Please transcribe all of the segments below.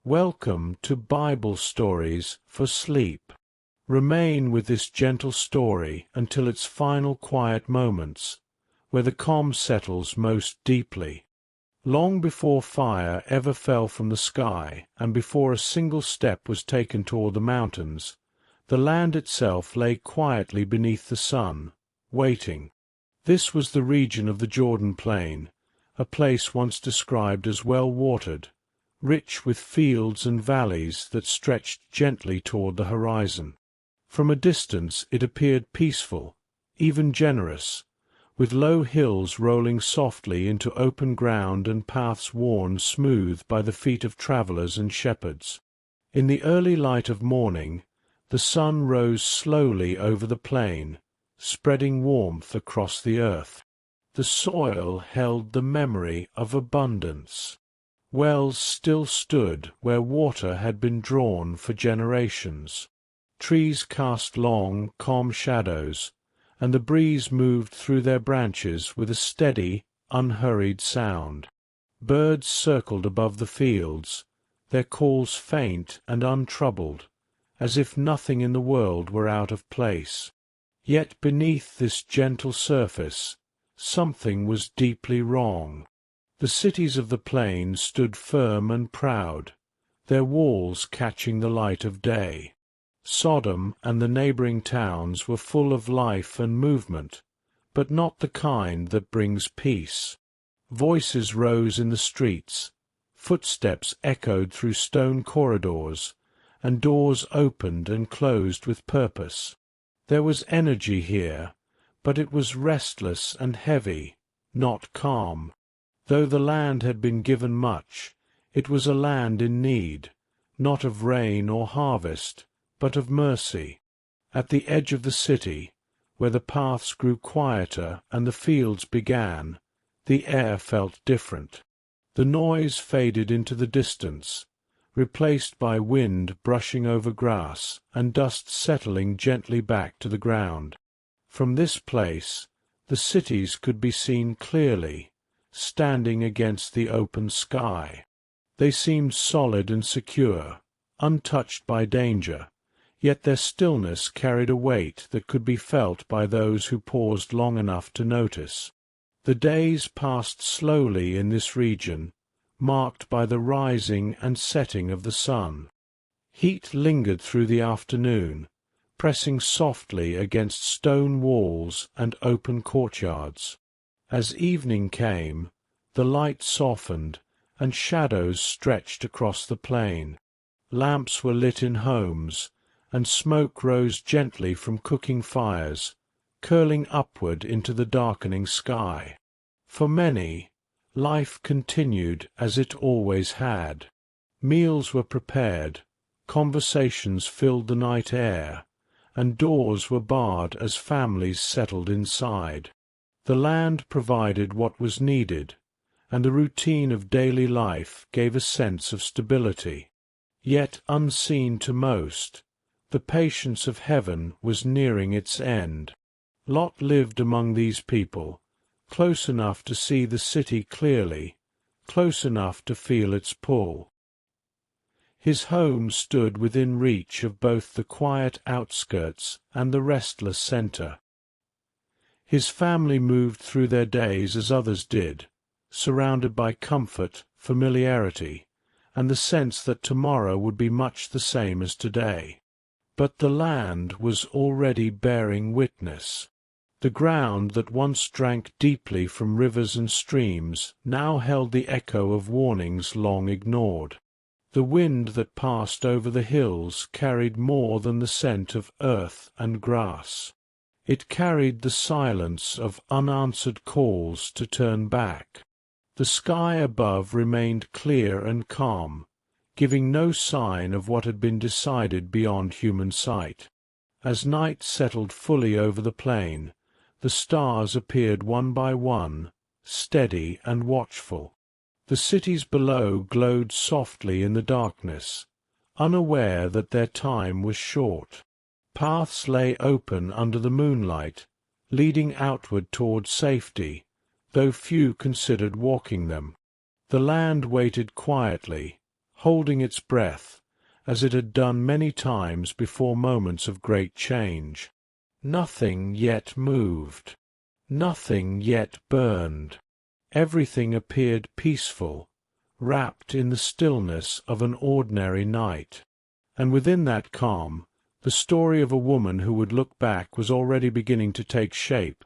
Welcome to Bible Stories for Sleep. Remain with this gentle story until its final quiet moments, where the calm settles most deeply. Long before fire ever fell from the sky, and before a single step was taken toward the mountains, the land itself lay quietly beneath the sun, waiting. This was the region of the Jordan Plain, a place once described as well-watered, rich with fields and valleys that stretched gently toward the horizon. From a distance it appeared peaceful, even generous, with low hills rolling softly into open ground and paths worn smooth by the feet of travelers and shepherds. In the early light of morning, the sun rose slowly over the plain, spreading warmth across the earth. The soil held the memory of abundance. Wells still stood where water had been drawn for generations. Trees cast long, calm shadows, and the breeze moved through their branches with a steady, unhurried sound. Birds circled above the fields, their calls faint and untroubled, as if nothing in the world were out of place. Yet beneath this gentle surface, something was deeply wrong. The cities of the plain stood firm and proud, their walls catching the light of day. Sodom and the neighboring towns were full of life and movement, but not the kind that brings peace. Voices rose in the streets, footsteps echoed through stone corridors, and doors opened and closed with purpose. There was energy here, but it was restless and heavy, not calm. Though the land had been given much, it was a land in need, not of rain or harvest, but of mercy. At the edge of the city, where the paths grew quieter and the fields began, the air felt different. The noise faded into the distance, replaced by wind brushing over grass and dust settling gently back to the ground. From this place, the cities could be seen clearly, standing against the open sky. They seemed solid and secure, untouched by danger, yet their stillness carried a weight that could be felt by those who paused long enough to notice. The days passed slowly in this region, marked by the rising and setting of the sun. Heat lingered through the afternoon, pressing softly against stone walls and open courtyards. As evening came, the light softened, and shadows stretched across the plain. Lamps were lit in homes, and smoke rose gently from cooking fires, curling upward into the darkening sky. For many, life continued as it always had. Meals were prepared, conversations filled the night air, and doors were barred as families settled inside. The land provided what was needed, and the routine of daily life gave a sense of stability. Yet unseen to most, the patience of heaven was nearing its end. Lot lived among these people, close enough to see the city clearly, close enough to feel its pull. His home stood within reach of both the quiet outskirts and the restless center. His family moved through their days as others did, surrounded by comfort, familiarity, and the sense that tomorrow would be much the same as today. But the land was already bearing witness. The ground that once drank deeply from rivers and streams now held the echo of warnings long ignored. The wind that passed over the hills carried more than the scent of earth and grass. It carried the silence of unanswered calls to turn back. The sky above remained clear and calm, giving no sign of what had been decided beyond human sight. As night settled fully over the plain, the stars appeared one by one, steady and watchful. The cities below glowed softly in the darkness, unaware that their time was short. Paths lay open under the moonlight, leading outward toward safety, though few considered walking them. The land waited quietly, holding its breath, as it had done many times before moments of great change. Nothing yet moved. Nothing yet burned. Everything appeared peaceful, wrapped in the stillness of an ordinary night. And within that calm, the story of a woman who would look back was already beginning to take shape,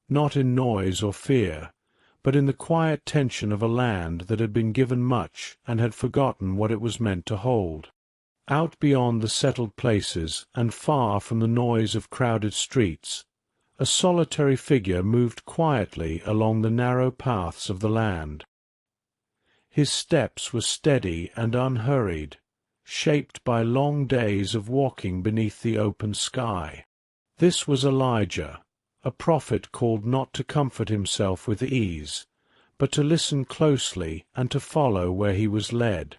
not in noise or fear, but in the quiet tension of a land that had been given much and had forgotten what it was meant to hold. Out beyond the settled places, and far from the noise of crowded streets, a solitary figure moved quietly along the narrow paths of the land. His steps were steady and unhurried, shaped by long days of walking beneath the open sky. This was Elijah, a prophet called not to comfort himself with ease, but to listen closely and to follow where he was led.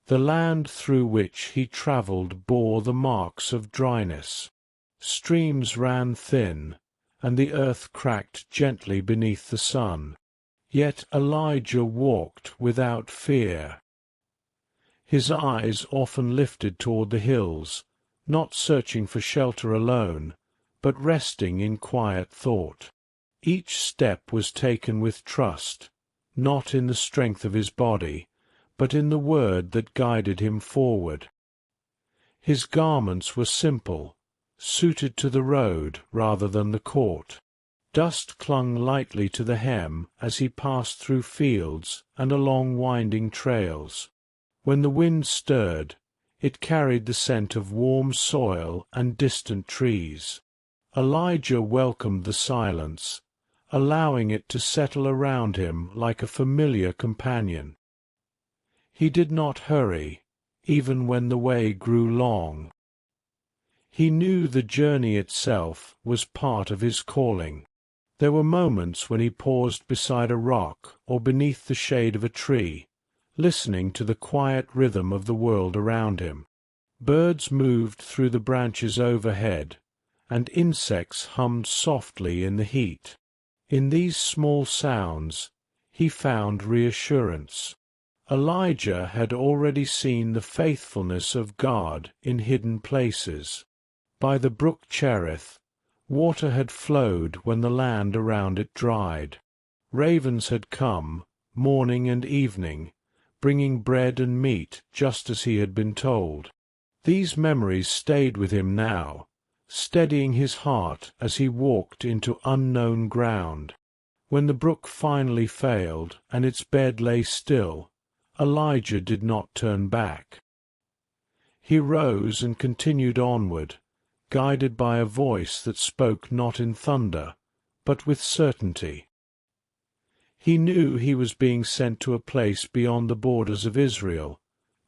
The land through which he travelled bore the marks of dryness. Streams ran thin, and the earth cracked gently beneath the sun. Yet Elijah walked without fear. His eyes often lifted toward the hills, not searching for shelter alone, but resting in quiet thought. Each step was taken with trust, not in the strength of his body, but in the word that guided him forward. His garments were simple, suited to the road rather than the court. Dust clung lightly to the hem as he passed through fields and along winding trails. When the wind stirred, it carried the scent of warm soil and distant trees. Elijah welcomed the silence, allowing it to settle around him like a familiar companion. He did not hurry, even when the way grew long. He knew the journey itself was part of his calling. There were moments when he paused beside a rock or beneath the shade of a tree, listening to the quiet rhythm of the world around him. Birds moved through the branches overhead, and insects hummed softly in the heat. In these small sounds he found reassurance. Elijah had already seen the faithfulness of God in hidden places. By the brook Cherith, water had flowed when the land around it dried. Ravens had come, morning and evening, bringing bread and meat just as he had been told. These memories stayed with him now, steadying his heart as he walked into unknown ground. When the brook finally failed and its bed lay still, Elijah did not turn back. He rose and continued onward, guided by a voice that spoke not in thunder, but with certainty. He knew he was being sent to a place beyond the borders of Israel,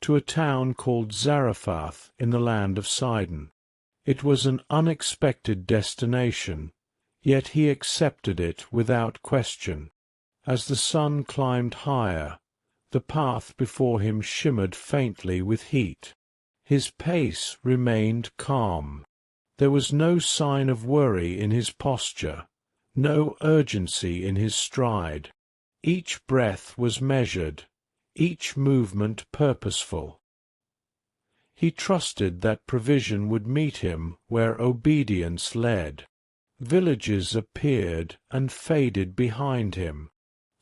to a town called Zarephath in the land of Sidon. It was an unexpected destination, yet he accepted it without question. As the sun climbed higher, the path before him shimmered faintly with heat. His pace remained calm. There was no sign of worry in his posture, no urgency in his stride. Each breath was measured, each movement purposeful. He trusted that provision would meet him where obedience led. Villages appeared and faded behind him.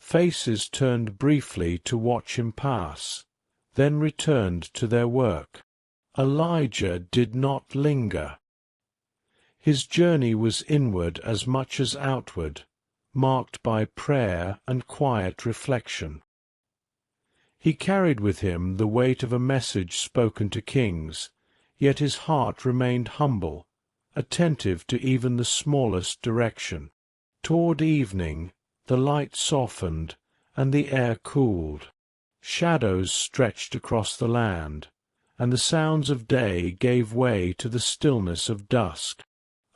Faces turned briefly to watch him pass, then returned to their work. Elijah did not linger. His journey was inward as much as outward, marked by prayer and quiet reflection. He carried with him the weight of a message spoken to kings, yet his heart remained humble, attentive to even the smallest direction. Toward evening, the light softened, and the air cooled. Shadows stretched across the land, and the sounds of day gave way to the stillness of dusk.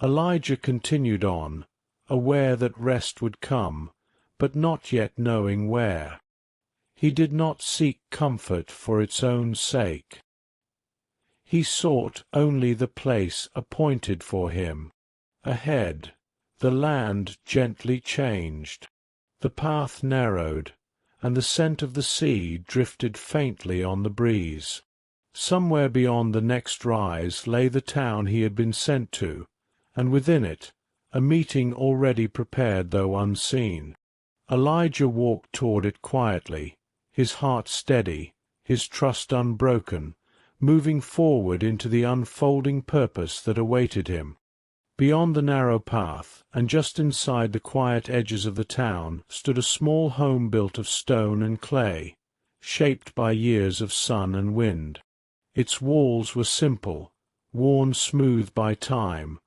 Elijah continued on, aware that rest would come, but not yet knowing where. He did not seek comfort for its own sake. He sought only the place appointed for him. Ahead, the land gently changed. The path narrowed, and the scent of the sea drifted faintly on the breeze. Somewhere beyond the next rise lay the town he had been sent to, and within it, a meeting already prepared though unseen. Elijah walked toward it quietly, his heart steady, his trust unbroken, moving forward into the unfolding purpose that awaited him. Beyond the narrow path, and just inside the quiet edges of the town, stood a small home built of stone and clay, shaped by years of sun and wind. Its walls were simple, worn smooth by time,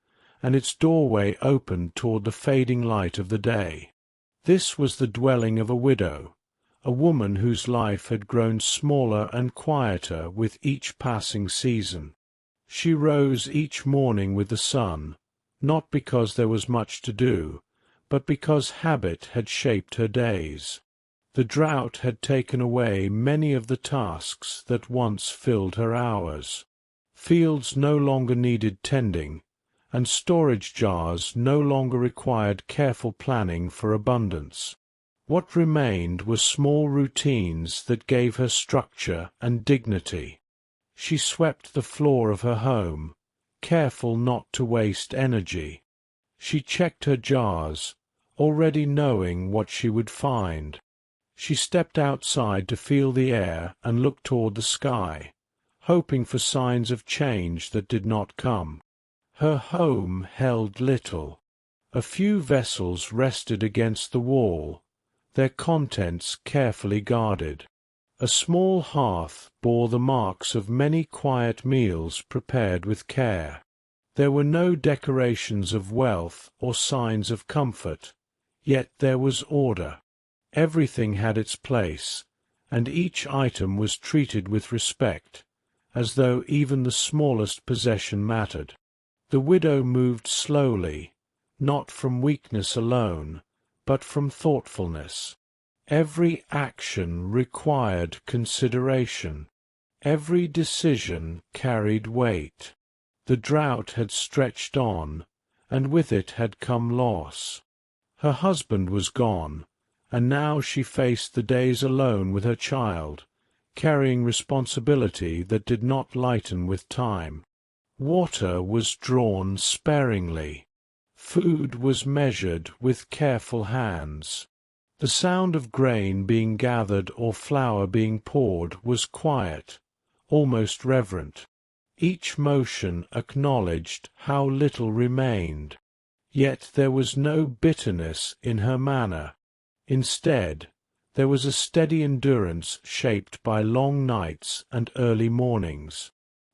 and its doorway opened toward the fading light of the day. This was the dwelling of a widow, a woman whose life had grown smaller and quieter with each passing season. She rose each morning with the sun, not because there was much to do, but because habit had shaped her days. The drought had taken away many of the tasks that once filled her hours. Fields no longer needed tending, and storage jars no longer required careful planning for abundance. What remained were small routines that gave her structure and dignity. She swept the floor of her home, careful not to waste energy. She checked her jars, already knowing what she would find. She stepped outside to feel the air and look toward the sky, hoping for signs of change that did not come. Her home held little. A few vessels rested against the wall, their contents carefully guarded. A small hearth bore the marks of many quiet meals prepared with care. There were no decorations of wealth or signs of comfort, yet there was order. Everything had its place, and each item was treated with respect, as though even the smallest possession mattered. The widow moved slowly, not from weakness alone, but from thoughtfulness. Every action required consideration. Every decision carried weight. The drought had stretched on, and with it had come loss. Her husband was gone, and now she faced the days alone with her child, carrying responsibility that did not lighten with time. Water was drawn sparingly. Food was measured with careful hands. The sound of grain being gathered or flour being poured was quiet, almost reverent. Each motion acknowledged how little remained. Yet there was no bitterness in her manner. Instead, there was a steady endurance shaped by long nights and early mornings.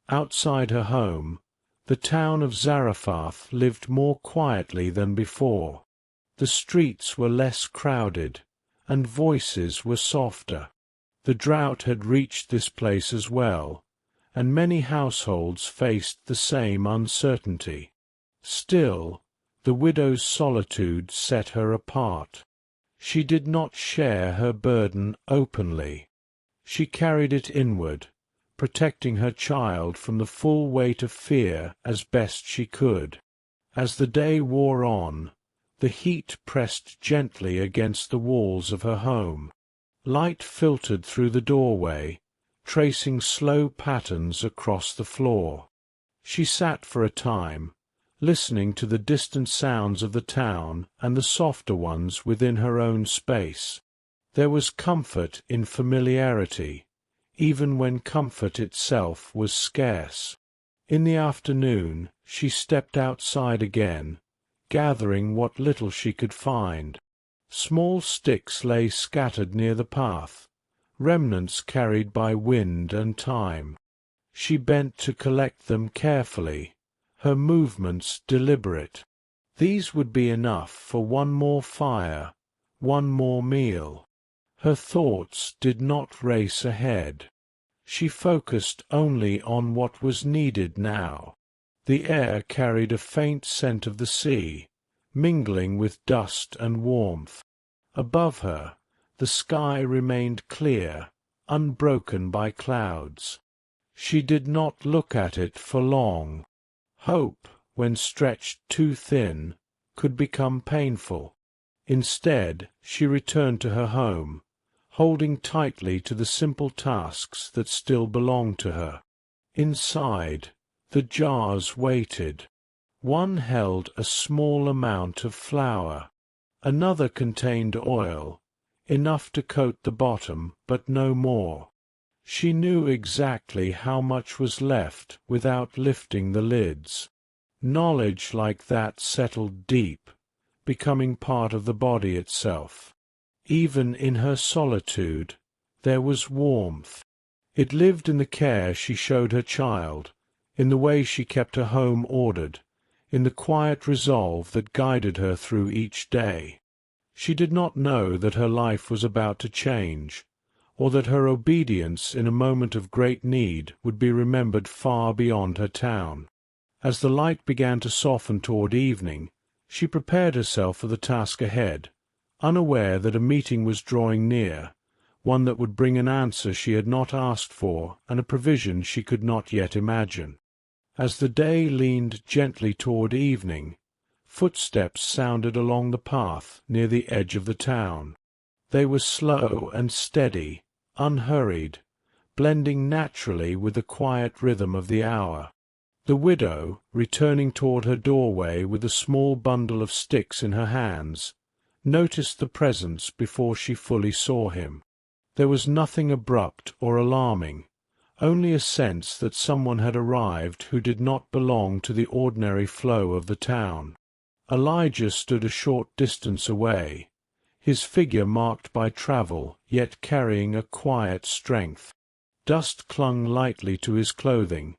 Outside her home, the town of Zarephath lived more quietly than before. The streets were less crowded, and voices were softer. The drought had reached this place as well, and many households faced the same uncertainty. Still, the widow's solitude set her apart. She did not share her burden openly. She carried it inward, protecting her child from the full weight of fear as best she could. As the day wore on, the heat pressed gently against the walls of her home. Light filtered through the doorway, tracing slow patterns across the floor. She sat for a time, listening to the distant sounds of the town and the softer ones within her own space. There was comfort in familiarity, even when comfort itself was scarce. In the afternoon she stepped outside again, gathering what little she could find. Small sticks lay scattered near the path, remnants carried by wind and time. She bent to collect them carefully, her movements deliberate. These would be enough for one more fire, one more meal. Her thoughts did not race ahead. She focused only on what was needed now. The air carried a faint scent of the sea, mingling with dust and warmth. Above her, the sky remained clear, unbroken by clouds. She did not look at it for long. Hope, when stretched too thin, could become painful. Instead, she returned to her home, holding tightly to the simple tasks that still belonged to her. Inside, the jars waited. One held a small amount of flour. Another contained oil, enough to coat the bottom, but no more. She knew exactly how much was left without lifting the lids. Knowledge like that settled deep, becoming part of the body itself. Even in her solitude, there was warmth. It lived in the care she showed her child, in the way she kept her home ordered, in the quiet resolve that guided her through each day. She did not know that her life was about to change, or that her obedience in a moment of great need would be remembered far beyond her town. As the light began to soften toward evening, she prepared herself for the task ahead, unaware that a meeting was drawing near, one that would bring an answer she had not asked for and a provision she could not yet imagine. As the day leaned gently toward evening, footsteps sounded along the path near the edge of the town. They were slow and steady, unhurried, blending naturally with the quiet rhythm of the hour. The widow, returning toward her doorway with a small bundle of sticks in her hands, noticed the presence before she fully saw him. There was nothing abrupt or alarming, only a sense that someone had arrived who did not belong to the ordinary flow of the town. Elijah stood a short distance away, his figure marked by travel, yet carrying a quiet strength. Dust clung lightly to his clothing,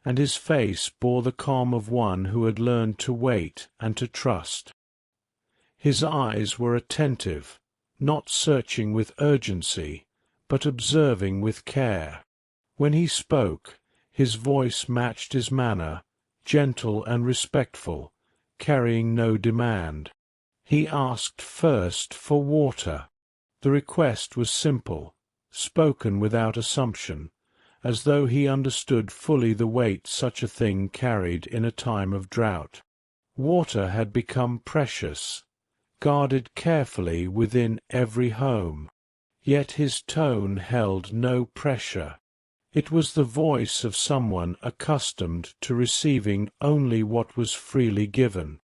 and his face bore the calm of one who had learned to wait and to trust. His eyes were attentive, not searching with urgency, but observing with care. When he spoke, his voice matched his manner, gentle and respectful, carrying no demand. He asked first for water. The request was simple, spoken without assumption, as though he understood fully the weight such a thing carried in a time of drought. Water had become precious, guarded carefully within every home. Yet his tone held no pressure. It was the voice of someone accustomed to receiving only what was freely given.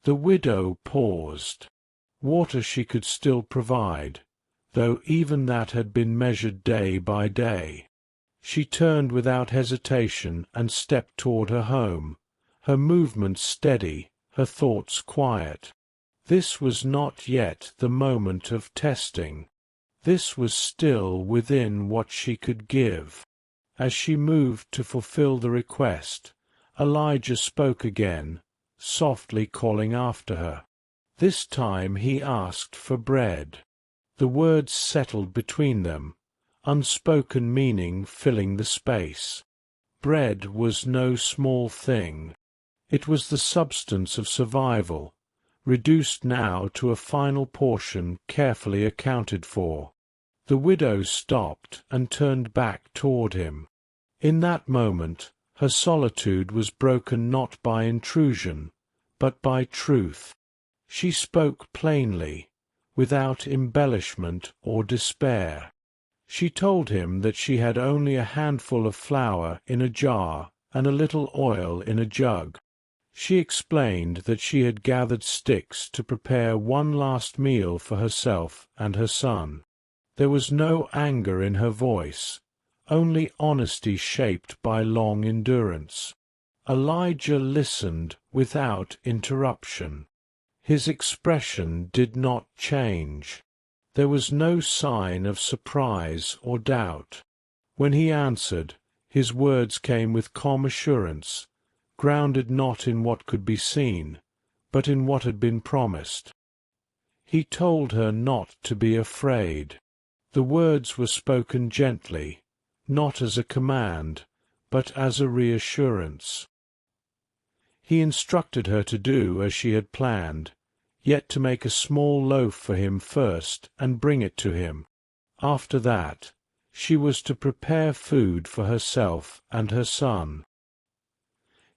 The widow paused. Water she could still provide, though even that had been measured day by day. She turned without hesitation and stepped toward her home, her movements steady, her thoughts quiet. This was not yet the moment of testing. This was still within what she could give. As she moved to fulfill the request, Elijah spoke again, softly calling after her. This time he asked for bread. The words settled between them, unspoken meaning filling the space. Bread was no small thing. It was the substance of survival, reduced now to a final portion carefully accounted for. The widow stopped and turned back toward him. In that moment, her solitude was broken not by intrusion, but by truth. She spoke plainly, without embellishment or despair. She told him that she had only a handful of flour in a jar and a little oil in a jug. She explained that she had gathered sticks to prepare one last meal for herself and her son. There was no anger in her voice, only honesty shaped by long endurance. Elijah listened without interruption. His expression did not change. There was no sign of surprise or doubt. When he answered, his words came with calm assurance, grounded not in what could be seen, but in what had been promised. He told her not to be afraid. The words were spoken gently, not as a command, but as a reassurance. He instructed her to do as she had planned, yet to make a small loaf for him first and bring it to him. After that, she was to prepare food for herself and her son.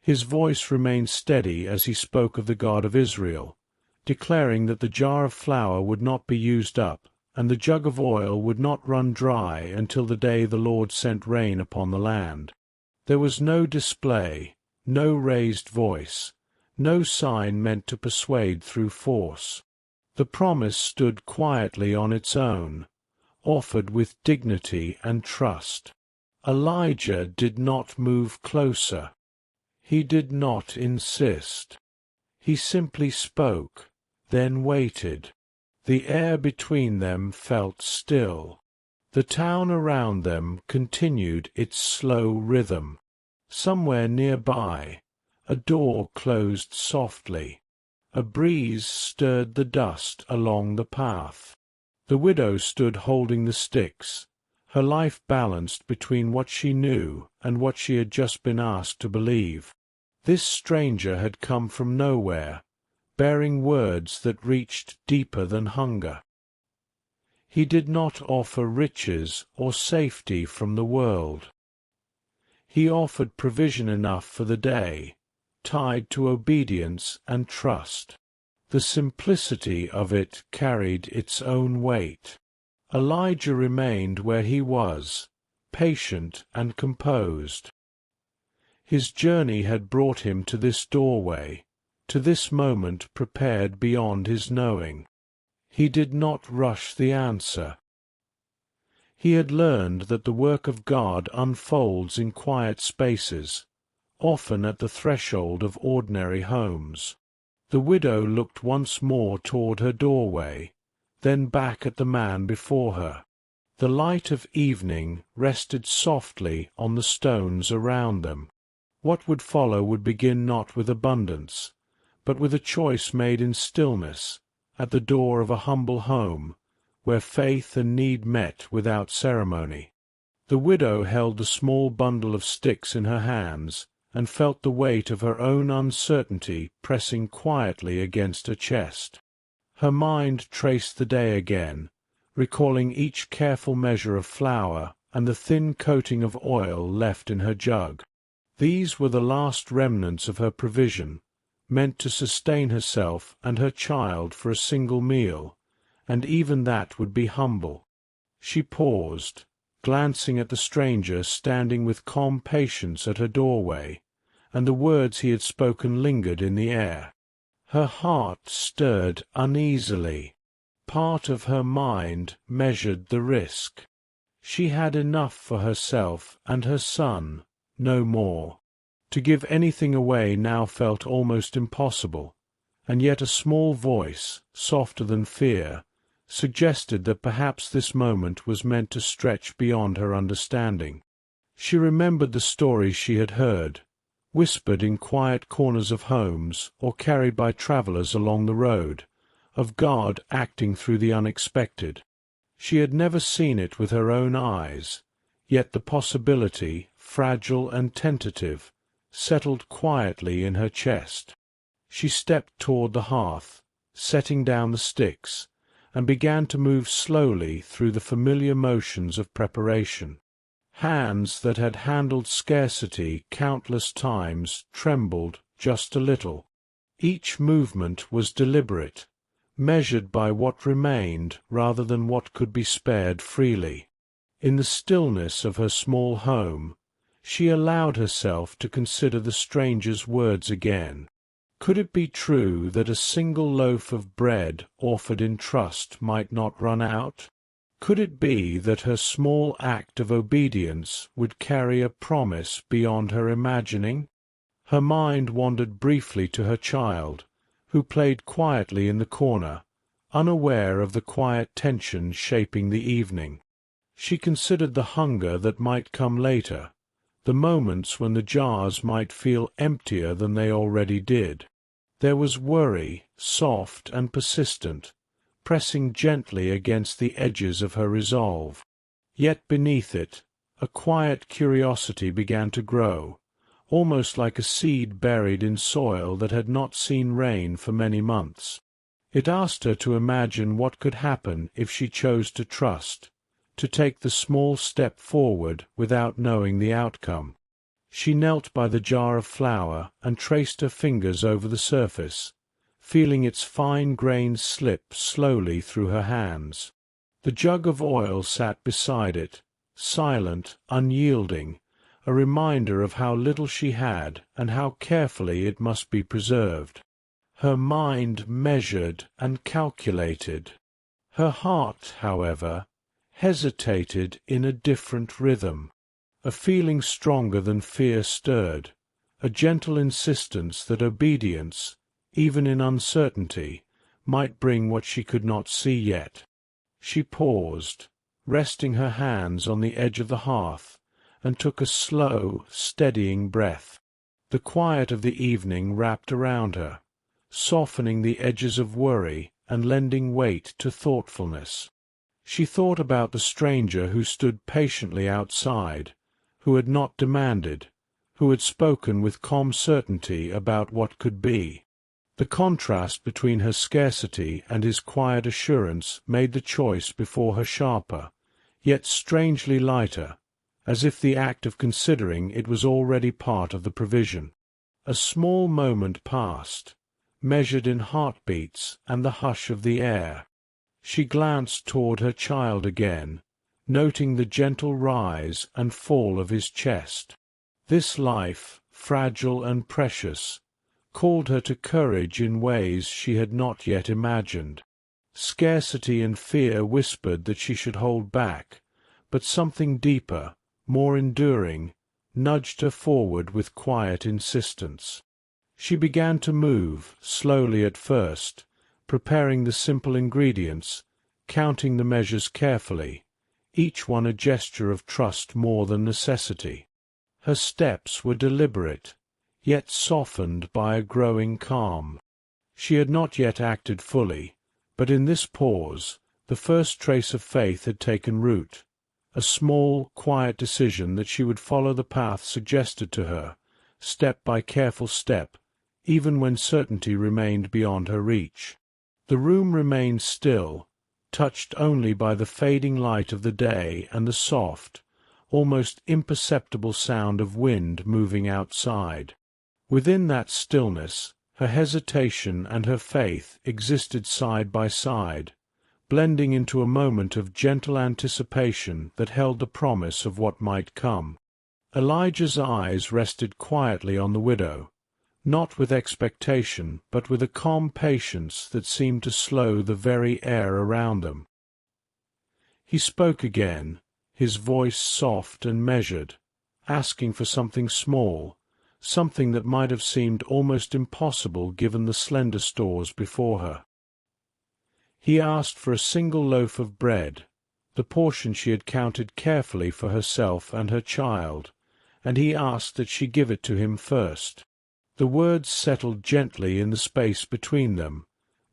His voice remained steady as he spoke of the God of Israel, declaring that the jar of flour would not be used up and the jug of oil would not run dry until the day the Lord sent rain upon the land. There was no display, no raised voice, no sign meant to persuade through force. The promise stood quietly on its own, offered with dignity and trust. Elijah did not move closer. He did not insist. He simply spoke, then waited. The air between them felt still. The town around them continued its slow rhythm. Somewhere nearby, a door closed softly. A breeze stirred the dust along the path. The widow stood holding the sticks, her life balanced between what she knew and what she had just been asked to believe. This stranger had come from nowhere, bearing words that reached deeper than hunger. He did not offer riches or safety from the world. He offered provision enough for the day, tied to obedience and trust. The simplicity of it carried its own weight. Elijah remained where he was, patient and composed. His journey had brought him to this doorway, to this moment prepared beyond his knowing. He did not rush the answer. He had learned that the work of God unfolds in quiet spaces, often at the threshold of ordinary homes. The widow looked once more toward her doorway, then back at the man before her. The light of evening rested softly on the stones around them. What would follow would begin not with abundance, but with a choice made in stillness, at the door of a humble home, where faith and need met without ceremony. The widow held the small bundle of sticks in her hands, and felt the weight of her own uncertainty pressing quietly against her chest. Her mind traced the day again, recalling each careful measure of flour and the thin coating of oil left in her jug. These were the last remnants of her provision, meant to sustain herself and her child for a single meal, and even that would be humble. She paused, glancing at the stranger standing with calm patience at her doorway, and the words he had spoken lingered in the air. Her heart stirred uneasily. Part of her mind measured the risk. She had enough for herself and her son, no more. To give anything away now felt almost impossible, and yet a small voice, softer than fear, suggested that perhaps this moment was meant to stretch beyond her understanding. She remembered the stories she had heard, whispered in quiet corners of homes or carried by travellers along the road, of God acting through the unexpected. She had never seen it with her own eyes, yet the possibility, fragile and tentative, settled quietly in her chest. She stepped toward the hearth, setting down the sticks, and began to move slowly through the familiar motions of preparation. Hands that had handled scarcity countless times trembled just a little. Each movement was deliberate, measured by what remained rather than what could be spared freely. In the stillness of her small home, she allowed herself to consider the stranger's words again. Could it be true that a single loaf of bread offered in trust might not run out? Could it be that her small act of obedience would carry a promise beyond her imagining? Her mind wandered briefly to her child, who played quietly in the corner, unaware of the quiet tension shaping the evening. She considered the hunger that might come later, the moments when the jars might feel emptier than they already did. There was worry, soft and persistent, pressing gently against the edges of her resolve. Yet beneath it, a quiet curiosity began to grow, almost like a seed buried in soil that had not seen rain for many months. It asked her to imagine what could happen if she chose to trust, to take the small step forward without knowing the outcome. She knelt by the jar of flour and traced her fingers over the surface, feeling its fine grains slip slowly through her hands. The jug of oil sat beside it, silent, unyielding, a reminder of how little she had and how carefully it must be preserved. Her mind measured and calculated. Her heart, however, hesitated in a different rhythm. A feeling stronger than fear stirred, a gentle insistence that obedience, even in uncertainty, might bring what she could not see yet. She paused, resting her hands on the edge of the hearth, and took a slow, steadying breath. The quiet of the evening wrapped around her, softening the edges of worry and lending weight to thoughtfulness. She thought about the stranger who stood patiently outside, who had not demanded, who had spoken with calm certainty about what could be. The contrast between her scarcity and his quiet assurance made the choice before her sharper, yet strangely lighter, as if the act of considering it was already part of the provision. A small moment passed, measured in heartbeats and the hush of the air. She glanced toward her child again, noting the gentle rise and fall of his chest. This life, fragile and precious, called her to courage in ways she had not yet imagined. Scarcity and fear whispered that she should hold back, but something deeper, more enduring, nudged her forward with quiet insistence. She began to move, slowly at first, preparing the simple ingredients, counting the measures carefully, each one a gesture of trust more than necessity. Her steps were deliberate, yet softened by a growing calm. She had not yet acted fully, but in this pause the first trace of faith had taken root, a small, quiet decision that she would follow the path suggested to her, step by careful step, even when certainty remained beyond her reach. The room remained still, touched only by the fading light of the day and the soft, almost imperceptible sound of wind moving outside. Within that stillness, her hesitation and her faith existed side by side, blending into a moment of gentle anticipation that held the promise of what might come. Elijah's eyes rested quietly on the widow, not with expectation, but with a calm patience that seemed to slow the very air around them. He spoke again, his voice soft and measured, asking for something small, something that might have seemed almost impossible given the slender stores before her. He asked for a single loaf of bread, the portion she had counted carefully for herself and her child, and he asked that she give it to him first. The words settled gently in the space between them,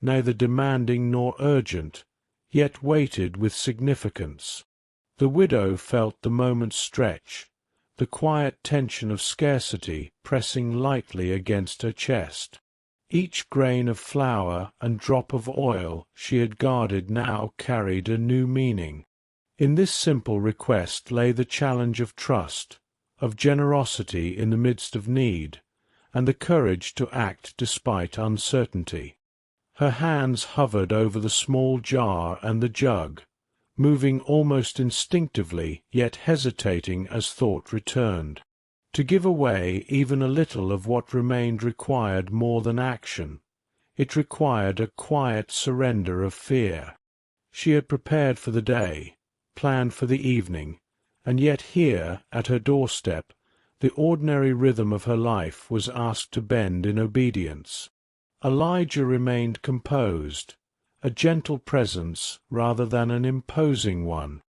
neither demanding nor urgent, yet weighted with significance. The widow felt the moment stretch, the quiet tension of scarcity pressing lightly against her chest. Each grain of flour and drop of oil she had guarded now carried a new meaning. In this simple request lay the challenge of trust, of generosity in the midst of need, and the courage to act despite uncertainty. Her hands hovered over the small jar and the jug, moving almost instinctively, yet hesitating as thought returned. To give away even a little of what remained required more than action. It required a quiet surrender of fear. She had prepared for the day, planned for the evening, and yet here, at her doorstep, the ordinary rhythm of her life was asked to bend in obedience. Elijah remained composed, a gentle presence rather than an imposing one.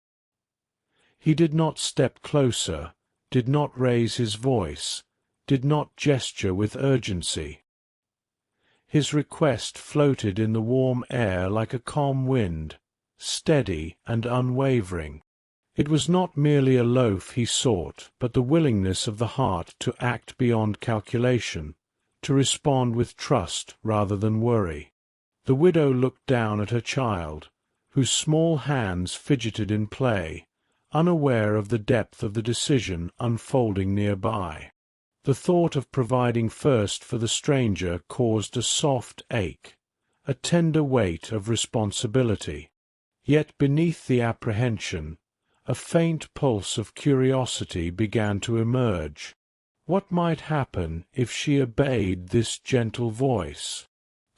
He did not step closer, did not raise his voice, did not gesture with urgency. His request floated in the warm air like a calm wind, steady and unwavering. It was not merely a loaf he sought, but the willingness of the heart to act beyond calculation, to respond with trust rather than worry. The widow looked down at her child, whose small hands fidgeted in play, unaware of the depth of the decision unfolding nearby. The thought of providing first for the stranger caused a soft ache, a tender weight of responsibility. Yet beneath the apprehension, a faint pulse of curiosity began to emerge. What might happen if she obeyed this gentle voice?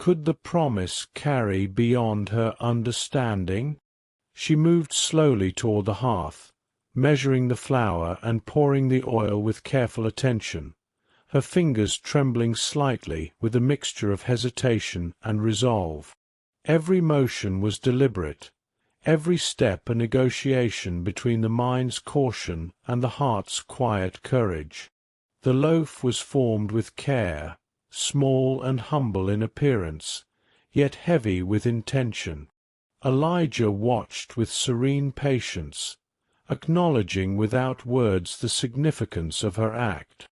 Could the promise carry beyond her understanding? She moved slowly toward the hearth, measuring the flour and pouring the oil with careful attention, her fingers trembling slightly with a mixture of hesitation and resolve. Every motion was deliberate, every step a negotiation between the mind's caution and the heart's quiet courage. The loaf was formed with care, small and humble in appearance, yet heavy with intention. Elijah watched with serene patience, acknowledging without words the significance of her act.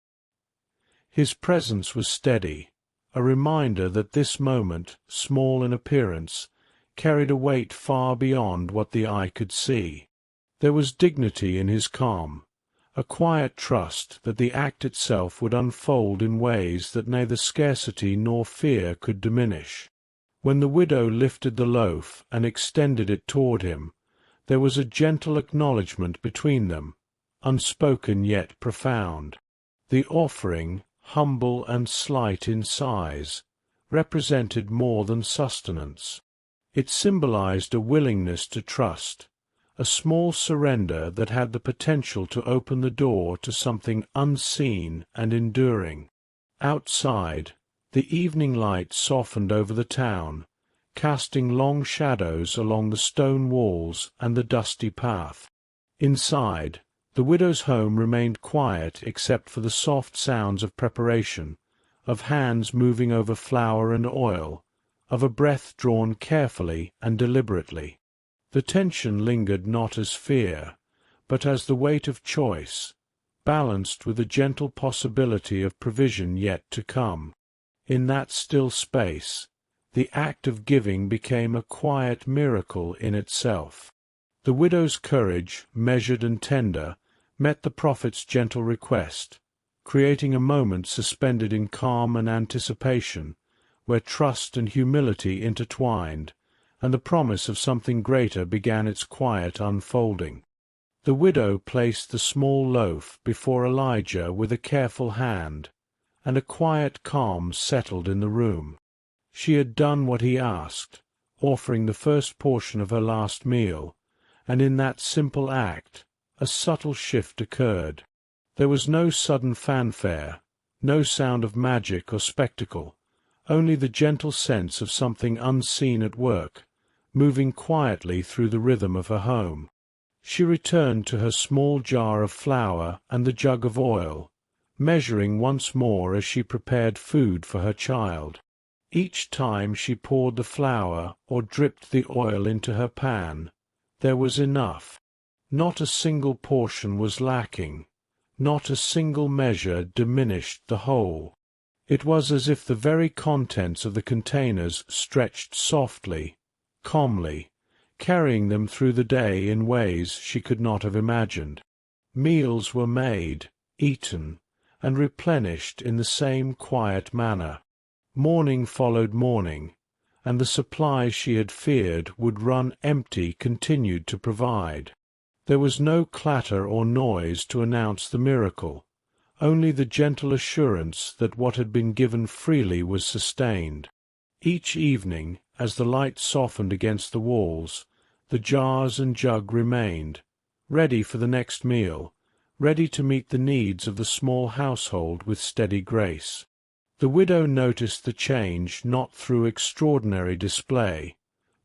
His presence was steady, a reminder that this moment, small in appearance, carried a weight far beyond what the eye could see. There was dignity in his calm, a quiet trust that the act itself would unfold in ways that neither scarcity nor fear could diminish. When the widow lifted the loaf and extended it toward him, there was a gentle acknowledgment between them, unspoken yet profound. The offering, humble and slight in size, represented more than sustenance. It symbolized a willingness to trust, a small surrender that had the potential to open the door to something unseen and enduring. Outside, the evening light softened over the town, casting long shadows along the stone walls and the dusty path. Inside, the widow's home remained quiet except for the soft sounds of preparation, of hands moving over flour and oil, of a breath drawn carefully and deliberately. The tension lingered not as fear, but as the weight of choice, balanced with a gentle possibility of provision yet to come. In that still space, the act of giving became a quiet miracle in itself. The widow's courage, measured and tender, met the prophet's gentle request, creating a moment suspended in calm and anticipation, where trust and humility intertwined, and the promise of something greater began its quiet unfolding. The widow placed the small loaf before Elijah with a careful hand, and a quiet calm settled in the room. She had done what he asked, offering the first portion of her last meal, and in that simple act a subtle shift occurred. There was no sudden fanfare, no sound of magic or spectacle, only the gentle sense of something unseen at work, moving quietly through the rhythm of her home. She returned to her small jar of flour and the jug of oil, measuring once more as she prepared food for her child. Each time she poured the flour or dripped the oil into her pan, there was enough. Not a single portion was lacking, not a single measure diminished the whole. It was as if the very contents of the containers stretched softly, calmly, carrying them through the day in ways she could not have imagined. Meals were made, eaten, and replenished in the same quiet manner. Morning followed morning, and the supplies she had feared would run empty continued to provide. There was no clatter or noise to announce the miracle, only the gentle assurance that what had been given freely was sustained. Each evening, as the light softened against the walls, the jars and jug remained, ready for the next meal, ready to meet the needs of the small household with steady grace. The widow noticed the change not through extraordinary display,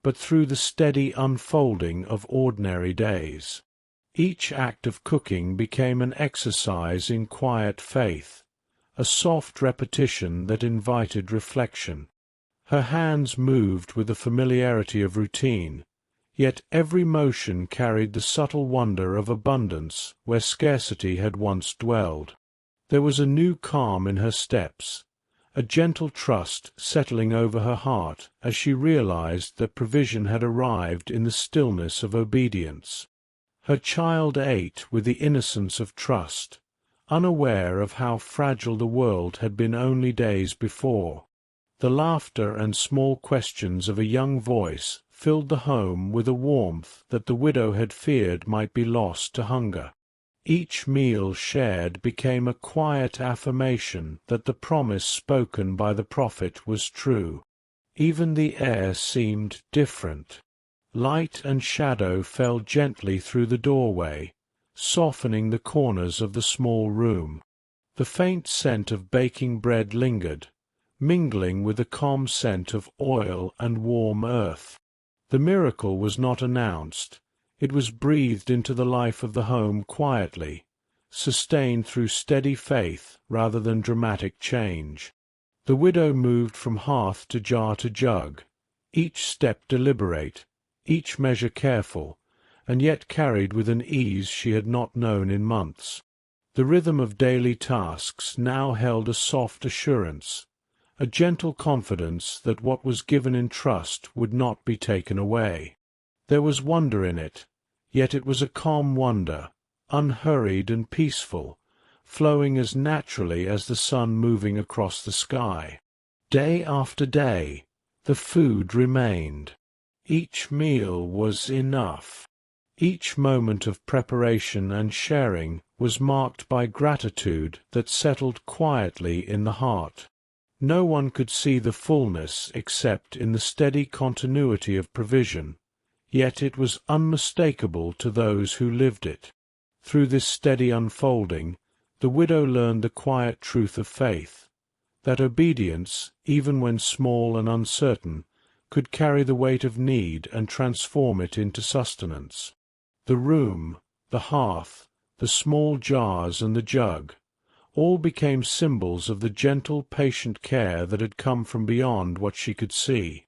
but through the steady unfolding of ordinary days. Each act of cooking became an exercise in quiet faith, a soft repetition that invited reflection. Her hands moved with the familiarity of routine, yet every motion carried the subtle wonder of abundance where scarcity had once dwelled. There was a new calm in her steps, a gentle trust settling over her heart as she realized that provision had arrived in the stillness of obedience. Her child ate with the innocence of trust, unaware of how fragile the world had been only days before. The laughter and small questions of a young voice filled the home with a warmth that the widow had feared might be lost to hunger. Each meal shared became a quiet affirmation that the promise spoken by the prophet was true. Even the air seemed different. Light and shadow fell gently through the doorway, softening the corners of the small room. The faint scent of baking bread lingered, mingling with the calm scent of oil and warm earth. The miracle was not announced. It was breathed into the life of the home quietly, sustained through steady faith rather than dramatic change. The widow moved from hearth to jar to jug, each step deliberate, each measure careful, and yet carried with an ease she had not known in months. The rhythm of daily tasks now held a soft assurance, a gentle confidence that what was given in trust would not be taken away. There was wonder in it, yet it was a calm wonder, unhurried and peaceful, flowing as naturally as the sun moving across the sky. Day after day, the food remained. Each meal was enough. Each moment of preparation and sharing was marked by gratitude that settled quietly in the heart. No one could see the fullness except in the steady continuity of provision, yet it was unmistakable to those who lived it. Through this steady unfolding, the widow learned the quiet truth of faith, that obedience, even when small and uncertain, could carry the weight of need and transform it into sustenance. The room, the hearth, the small jars and the jug, all became symbols of the gentle, patient care that had come from beyond what she could see.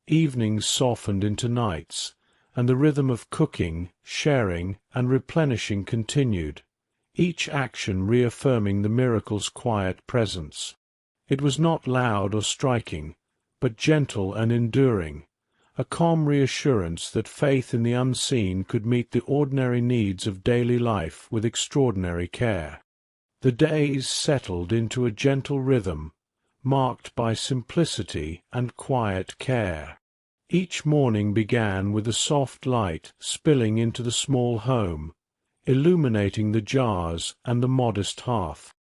Evenings softened into nights, and the rhythm of cooking, sharing, and replenishing continued, each action reaffirming the miracle's quiet presence. It was not loud or striking, but gentle and enduring, a calm reassurance that faith in the unseen could meet the ordinary needs of daily life with extraordinary care. The days settled into a gentle rhythm, marked by simplicity and quiet care. Each morning began with a soft light spilling into the small home, illuminating the jars and the modest hearth.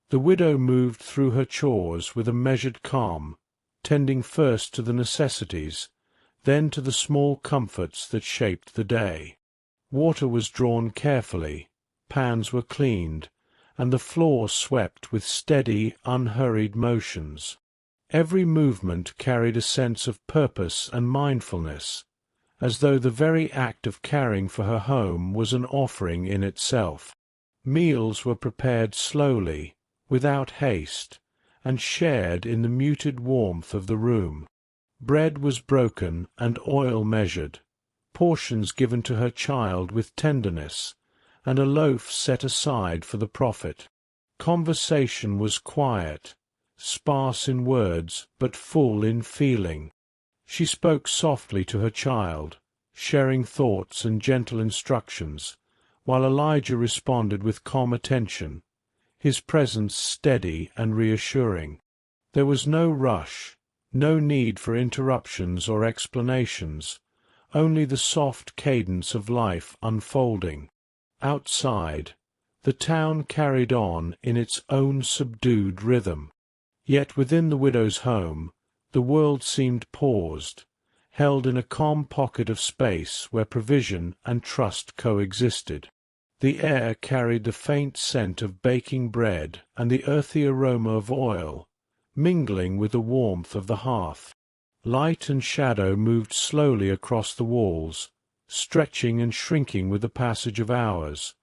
The widow moved through her chores with a measured calm, tending first to the necessities, then to the small comforts that shaped the day. Water was drawn carefully, pans were cleaned, and the floor swept with steady, unhurried motions. Every movement carried a sense of purpose and mindfulness, as though the very act of caring for her home was an offering in itself. Meals were prepared slowly, without haste, and shared in the muted warmth of the room. Bread was broken and oil measured, portions given to her child with tenderness, and a loaf set aside for the prophet. Conversation was quiet, sparse in words but full in feeling. She spoke softly to her child, sharing thoughts and gentle instructions, while Elijah responded with calm attention, his presence steady and reassuring. There was no rush, no need for interruptions or explanations, only the soft cadence of life unfolding. Outside, the town carried on in its own subdued rhythm. Yet within the widow's home, the world seemed paused, held in a calm pocket of space where provision and trust coexisted. The air carried the faint scent of baking bread and the earthy aroma of oil, mingling with the warmth of the hearth. Light and shadow moved slowly across the walls, stretching and shrinking with the passage of hours,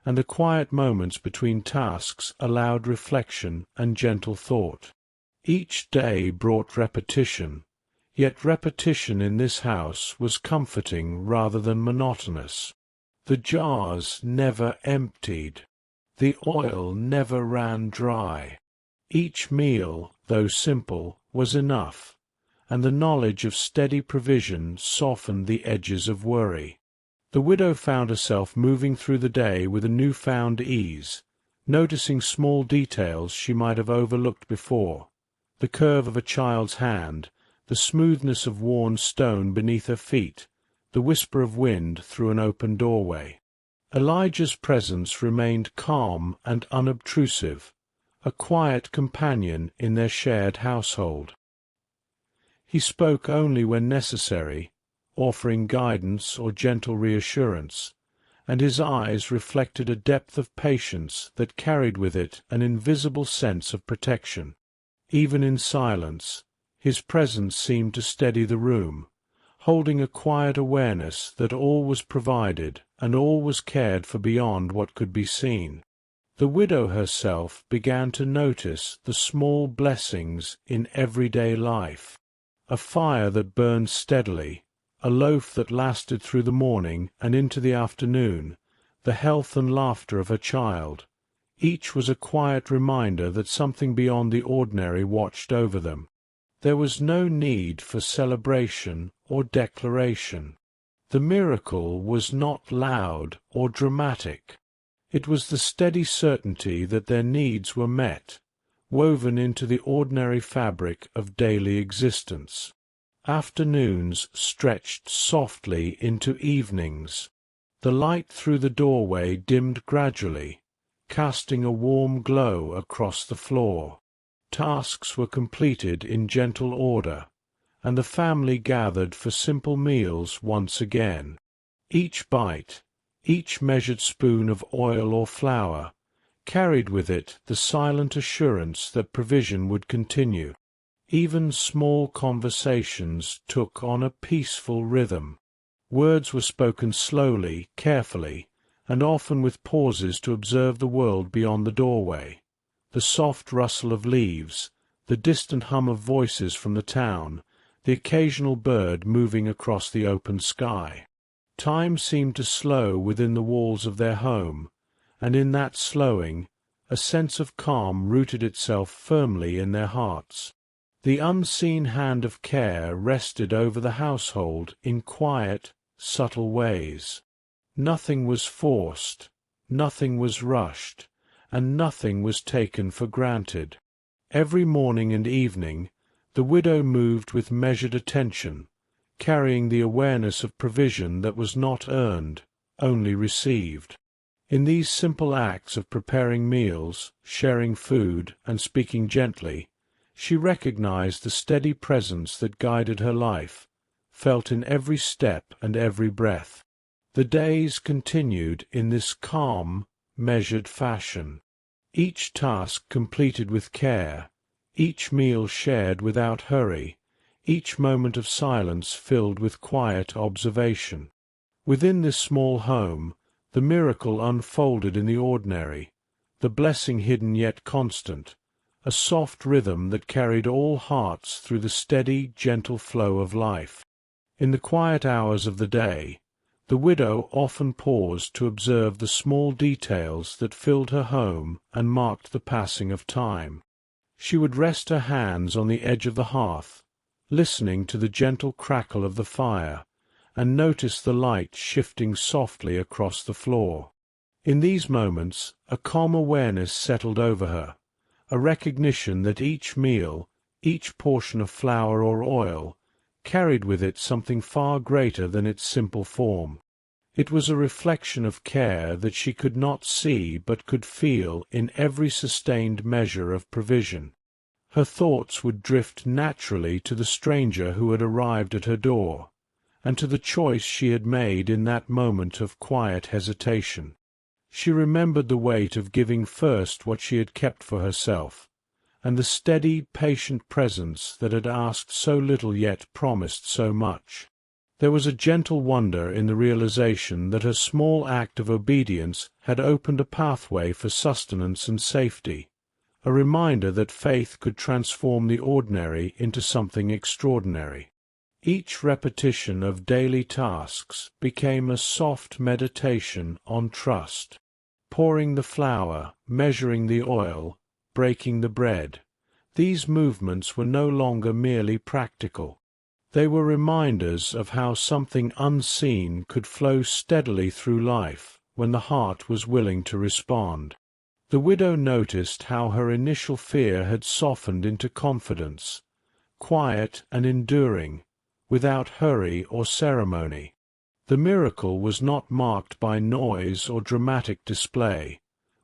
and the quiet moments between tasks allowed reflection and gentle thought. Each day brought repetition, yet repetition in this house was comforting rather than monotonous. The jars never emptied. The oil never ran dry. Each meal, though simple, was enough, and the knowledge of steady provision softened the edges of worry. The widow found herself moving through the day with a new-found ease, noticing small details she might have overlooked before, the curve of a child's hand, the smoothness of worn stone beneath her feet, the whisper of wind through an open doorway. Elijah's presence remained calm and unobtrusive, a quiet companion in their shared household. He spoke only when necessary, offering guidance or gentle reassurance, and his eyes reflected a depth of patience that carried with it an invisible sense of protection. Even in silence, his presence seemed to steady the room, holding a quiet awareness that all was provided and all was cared for beyond what could be seen. The widow herself began to notice the small blessings in everyday life. A fire that burned steadily, a loaf that lasted through the morning and into the afternoon, the health and laughter of her child. Each was a quiet reminder that something beyond the ordinary watched over them. There was no need for celebration or declaration. The miracle was not loud or dramatic. It was the steady certainty that their needs were met, woven into the ordinary fabric of daily existence. Afternoons stretched softly into evenings. The light through the doorway dimmed gradually, casting a warm glow across the floor. Tasks were completed in gentle order, and the family gathered for simple meals once again. Each bite, each measured spoon of oil or flour, carried with it the silent assurance that provision would continue. Even small conversations took on a peaceful rhythm. Words were spoken slowly, carefully, and often with pauses to observe the world beyond the doorway. The soft rustle of leaves, the distant hum of voices from the town, the occasional bird moving across the open sky. Time seemed to slow within the walls of their home, and in that slowing, a sense of calm rooted itself firmly in their hearts. The unseen hand of care rested over the household in quiet, subtle ways. Nothing was forced, nothing was rushed, and nothing was taken for granted. Every morning and evening, the widow moved with measured attention, carrying the awareness of provision that was not earned, only received. In these simple acts of preparing meals, sharing food, and speaking gently, she recognized the steady presence that guided her life, felt in every step and every breath. The days continued in this calm, measured fashion. Each task completed with care, each meal shared without hurry, each moment of silence filled with quiet observation. Within this small home, the miracle unfolded in the ordinary, the blessing hidden yet constant, a soft rhythm that carried all hearts through the steady, gentle flow of life. In the quiet hours of the day, the widow often paused to observe the small details that filled her home and marked the passing of time. She would rest her hands on the edge of the hearth, listening to the gentle crackle of the fire, and notice the light shifting softly across the floor. In these moments, a calm awareness settled over her, a recognition that each meal, each portion of flour or oil, carried with it something far greater than its simple form. It was a reflection of care that she could not see but could feel in every sustained measure of provision. Her thoughts would drift naturally to the stranger who had arrived at her door, and to the choice she had made in that moment of quiet hesitation. She remembered the weight of giving first what she had kept for herself, and the steady, patient presence that had asked so little yet promised so much. There was a gentle wonder in the realization that her small act of obedience had opened a pathway for sustenance and safety, a reminder that faith could transform the ordinary into something extraordinary. Each repetition of daily tasks became a soft meditation on trust. Pouring the flour, measuring the oil, breaking the bread, these movements were no longer merely practical. They were reminders of how something unseen could flow steadily through life when the heart was willing to respond. The widow noticed how her initial fear had softened into confidence, quiet and enduring, without hurry or ceremony. The miracle was not marked by noise or dramatic display,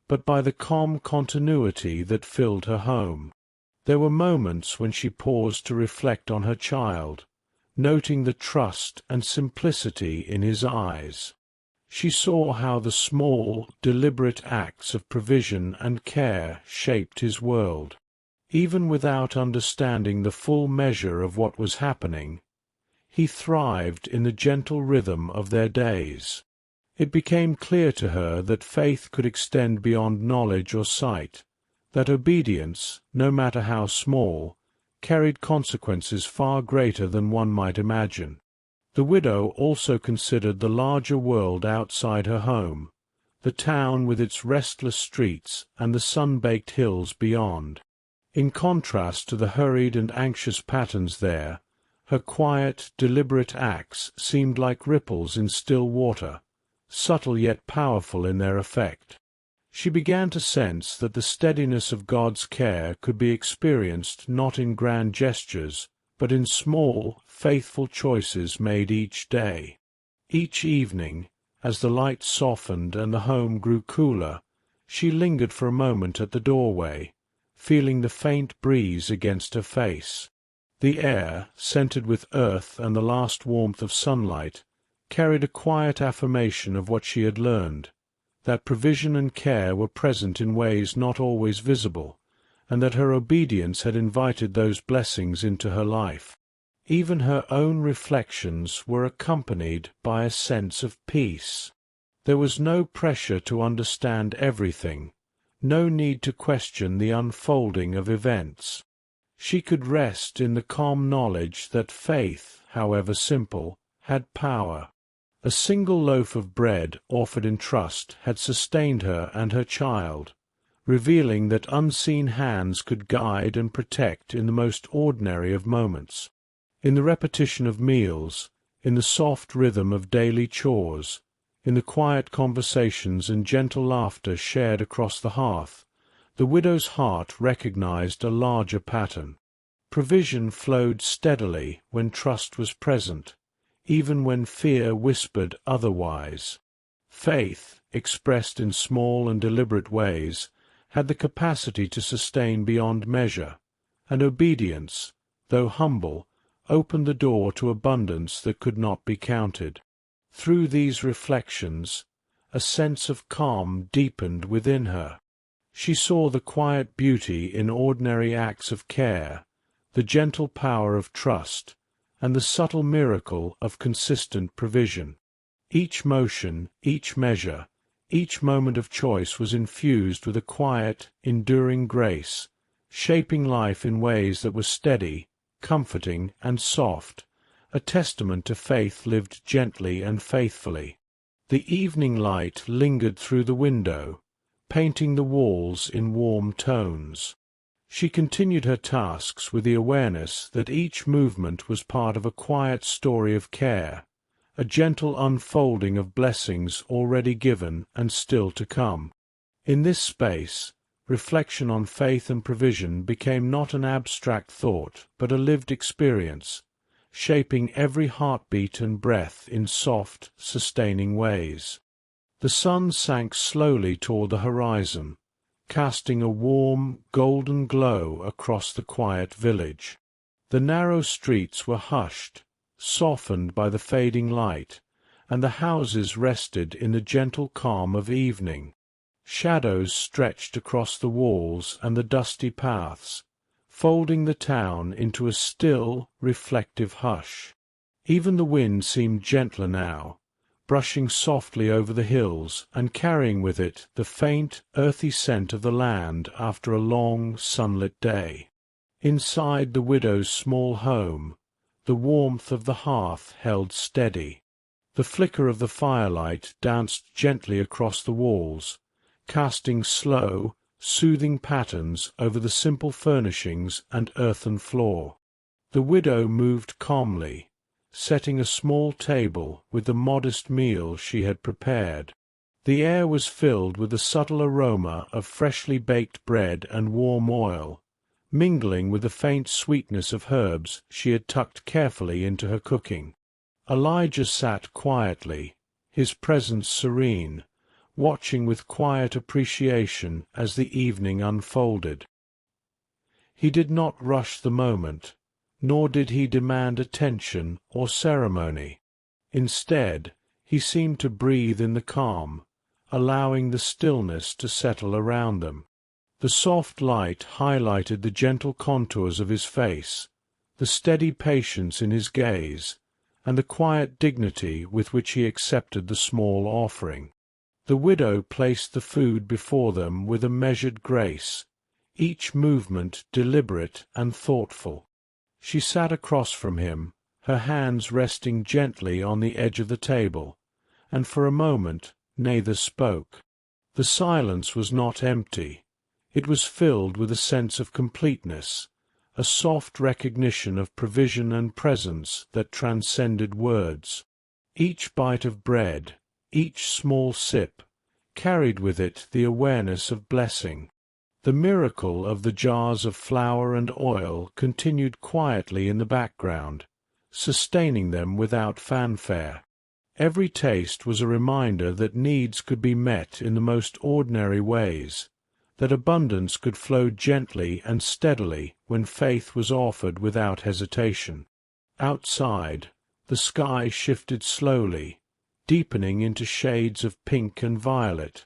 but by the calm continuity that filled her home. There were moments when she paused to reflect on her child, noting the trust and simplicity in his eyes. She saw how the small, deliberate acts of provision and care shaped his world. Even without understanding the full measure of what was happening, he thrived in the gentle rhythm of their days. It became clear to her that faith could extend beyond knowledge or sight, that obedience, no matter how small, carried consequences far greater than one might imagine. The widow also considered the larger world outside her home, the town with its restless streets and the sun-baked hills beyond. In contrast to the hurried and anxious patterns there, her quiet, deliberate acts seemed like ripples in still water, subtle yet powerful in their effect. She began to sense that the steadiness of God's care could be experienced not in grand gestures, but in small, faithful choices made each day. Each evening, as the light softened and the home grew cooler, she lingered for a moment at the doorway, feeling the faint breeze against her face. The air, scented with earth and the last warmth of sunlight, carried a quiet affirmation of what she had learned, that provision and care were present in ways not always visible, and that her obedience had invited those blessings into her life. Even her own reflections were accompanied by a sense of peace. There was no pressure to understand everything, no need to question the unfolding of events. She could rest in the calm knowledge that faith, however simple, had power. A single loaf of bread offered in trust had sustained her and her child, revealing that unseen hands could guide and protect in the most ordinary of moments. In the repetition of meals, in the soft rhythm of daily chores, in the quiet conversations and gentle laughter shared across the hearth, the widow's heart recognized a larger pattern. Provision flowed steadily when trust was present, even when fear whispered otherwise. Faith, expressed in small and deliberate ways, had the capacity to sustain beyond measure, and obedience, though humble, opened the door to abundance that could not be counted. Through these reflections, a sense of calm deepened within her. She saw the quiet beauty in ordinary acts of care, the gentle power of trust, and the subtle miracle of consistent provision. Each motion, each measure, each moment of choice was infused with a quiet, enduring grace, shaping life in ways that were steady, comforting, and soft, a testament to faith lived gently and faithfully. The evening light lingered through the window, painting the walls in warm tones. She continued her tasks with the awareness that each movement was part of a quiet story of care, a gentle unfolding of blessings already given and still to come. In this space, reflection on faith and provision became not an abstract thought, but a lived experience, shaping every heartbeat and breath in soft, sustaining ways. The sun sank slowly toward the horizon, casting a warm, golden glow across the quiet village. The narrow streets were hushed, softened by the fading light, and the houses rested in the gentle calm of evening. Shadows stretched across the walls and the dusty paths, folding the town into a still, reflective hush. Even the wind seemed gentler now, brushing softly over the hills and carrying with it the faint, earthy scent of the land after a long, sunlit day. Inside the widow's small home, the warmth of the hearth held steady. The flicker of the firelight danced gently across the walls, casting slow, soothing patterns over the simple furnishings and earthen floor. The widow moved calmly, setting a small table with the modest meal she had prepared. The air was filled with the subtle aroma of freshly baked bread and warm oil, mingling with the faint sweetness of herbs she had tucked carefully into her cooking. Elijah sat quietly, his presence serene, watching with quiet appreciation as the evening unfolded. He did not rush the moment, nor did he demand attention or ceremony. Instead, he seemed to breathe in the calm, allowing the stillness to settle around them. The soft light highlighted the gentle contours of his face, the steady patience in his gaze, and the quiet dignity with which he accepted the small offering. The widow placed the food before them with a measured grace, each movement deliberate and thoughtful. She sat across from him, her hands resting gently on the edge of the table, and for a moment neither spoke. The silence was not empty. It was filled with a sense of completeness, a soft recognition of provision and presence that transcended words. Each bite of bread, each small sip, carried with it the awareness of blessing. The miracle of the jars of flour and oil continued quietly in the background, sustaining them without fanfare. Every taste was a reminder that needs could be met in the most ordinary ways, that abundance could flow gently and steadily when faith was offered without hesitation. Outside, the sky shifted slowly, deepening into shades of pink and violet,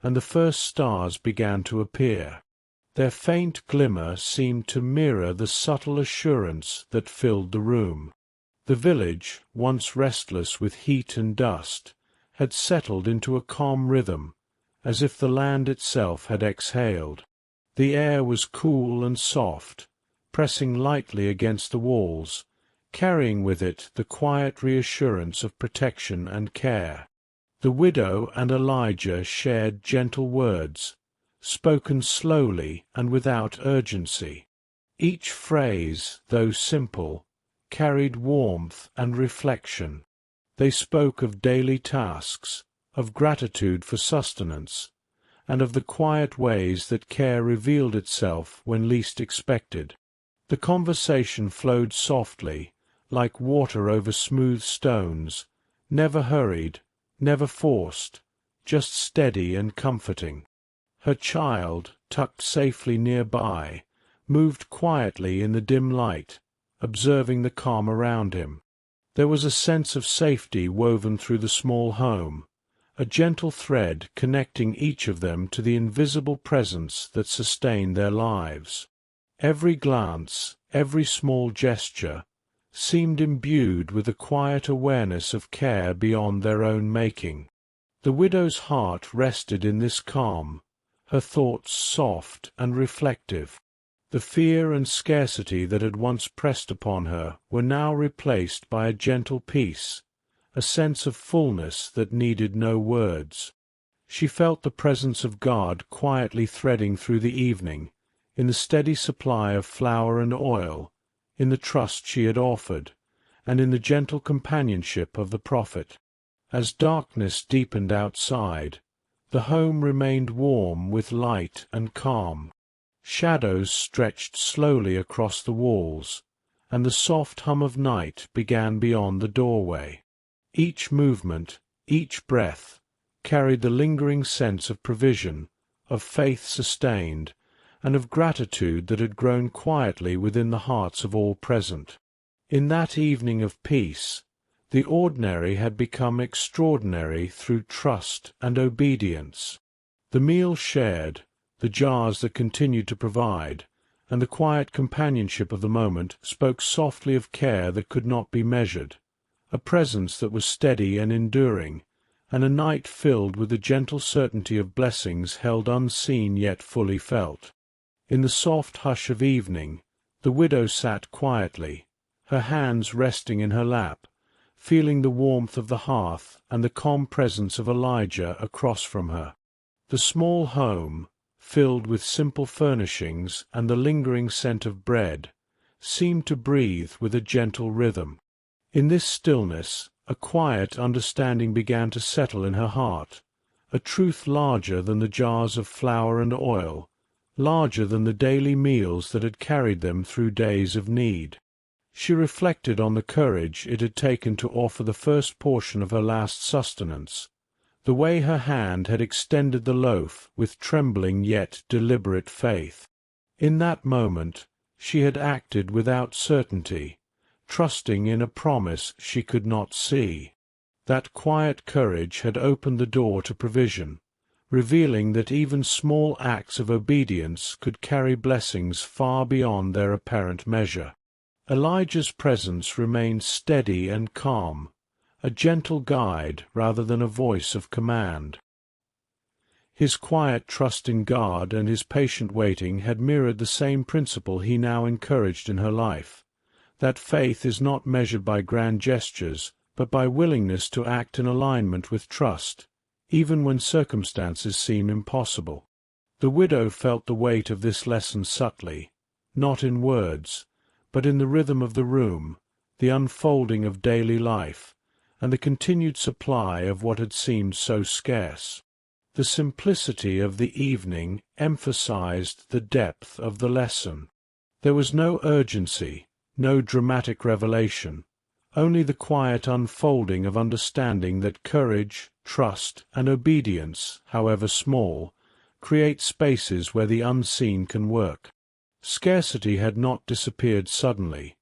and the first stars began to appear. Their faint glimmer seemed to mirror the subtle assurance that filled the room. The village, once restless with heat and dust, had settled into a calm rhythm, as if the land itself had exhaled. The air was cool and soft, pressing lightly against the walls, carrying with it the quiet reassurance of protection and care. The widow and Elijah shared gentle words, spoken slowly and without urgency. Each phrase, though simple, carried warmth and reflection. They spoke of daily tasks, of gratitude for sustenance, and of the quiet ways that care revealed itself when least expected. The conversation flowed softly, like water over smooth stones, never hurried, never forced, just steady and comforting. Her child, tucked safely nearby, moved quietly in the dim light, observing the calm around him. There was a sense of safety woven through the small home, a gentle thread connecting each of them to the invisible presence that sustained their lives. Every glance, every small gesture, seemed imbued with a quiet awareness of care beyond their own making. The widow's heart rested in this calm, her thoughts soft and reflective. The fear and scarcity that had once pressed upon her were now replaced by a gentle peace, a sense of fullness that needed no words. She felt the presence of God quietly threading through the evening, in the steady supply of flour and oil, in the trust she had offered, and in the gentle companionship of the prophet. As darkness deepened outside, the home remained warm with light and calm. Shadows stretched slowly across the walls, and the soft hum of night began beyond the doorway. Each movement, each breath, carried the lingering sense of provision, of faith sustained, and of gratitude that had grown quietly within the hearts of all present. In that evening of peace, the ordinary had become extraordinary through trust and obedience. The meal shared, the jars that continued to provide, and the quiet companionship of the moment spoke softly of care that could not be measured, a presence that was steady and enduring, and a night filled with the gentle certainty of blessings held unseen yet fully felt. In the soft hush of evening, the widow sat quietly, her hands resting in her lap, feeling the warmth of the hearth and the calm presence of Elijah across from her. The small home, filled with simple furnishings and the lingering scent of bread, seemed to breathe with a gentle rhythm. In this stillness, a quiet understanding began to settle in her heart, a truth larger than the jars of flour and oil, larger than the daily meals that had carried them through days of need. She reflected on the courage it had taken to offer the first portion of her last sustenance, the way her hand had extended the loaf with trembling yet deliberate faith. In that moment she had acted without certainty, trusting in a promise she could not see. That quiet courage had opened the door to provision, revealing that even small acts of obedience could carry blessings far beyond their apparent measure. Elijah's presence remained steady and calm, a gentle guide rather than a voice of command. His quiet trust in God and his patient waiting had mirrored the same principle he now encouraged in her life, that faith is not measured by grand gestures, but by willingness to act in alignment with trust, even when circumstances seem impossible. The widow felt the weight of this lesson subtly, not in words, but in the rhythm of the room, the unfolding of daily life, and the continued supply of what had seemed so scarce. The simplicity of the evening emphasized the depth of the lesson. There was no urgency, no dramatic revelation, only the quiet unfolding of understanding that courage, trust, and obedience, however small, create spaces where the unseen can work. Scarcity had not disappeared suddenly,